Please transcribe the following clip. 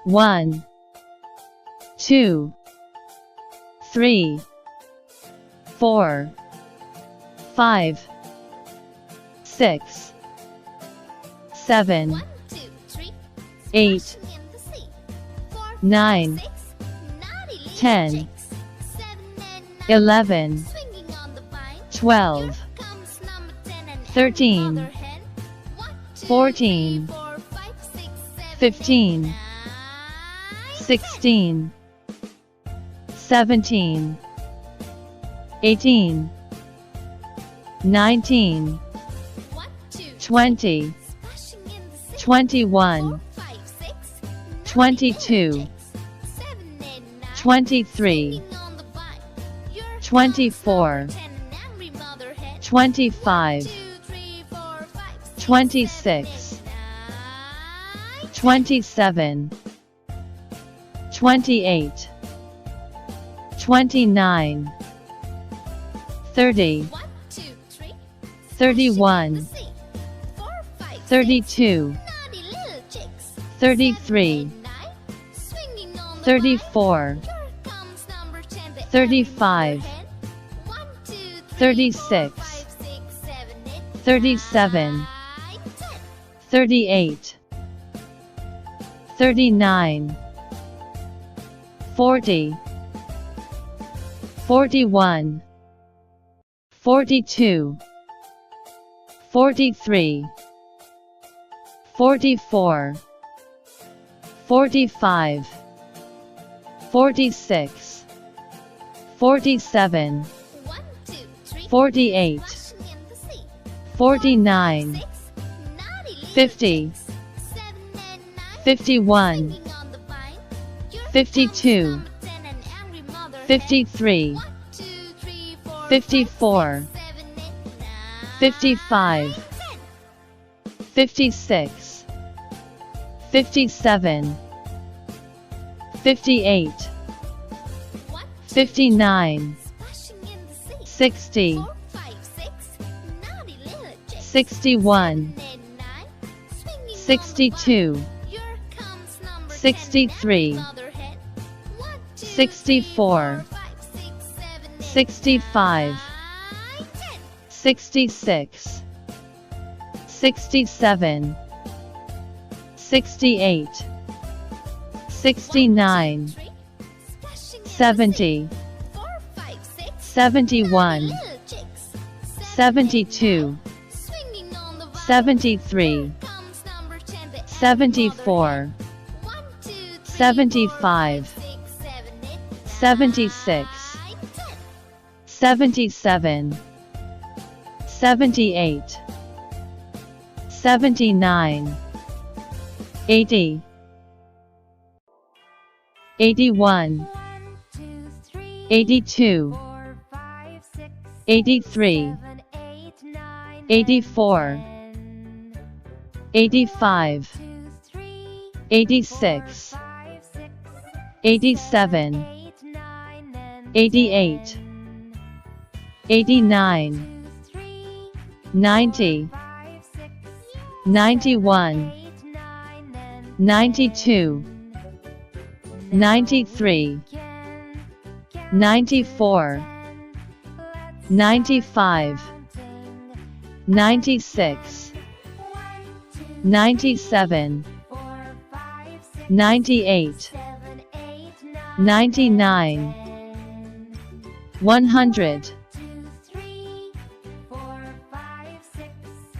1, 2, 3, 4, 5, 6, 7, 8, 9, 10, 11, 12, 13, 14, 15, 16, 17, 18, 19, 20, 21, 22, 23, 24, 25, 26, 27, 28, 29, 30, 31, 32, 33, 34, 35, 36, 37, 38, 39, 40, 41, 42, 43, 44, 45, 46, 47, 48, 49, 50, 51, 52, 53, 54, 55, 56, 57, 58, 59, 60, 61, 62, 63, 64, 65, 66, 67, 68, 69, 70, 71, 72, 73, 74, 75, 76, 77, 78, 79, 80, 81, 82, 83, 84, 85, 86, 87, 88, 89, 90, 91, 92, 93, 94, 95, 96, 97, 98, 99, 100.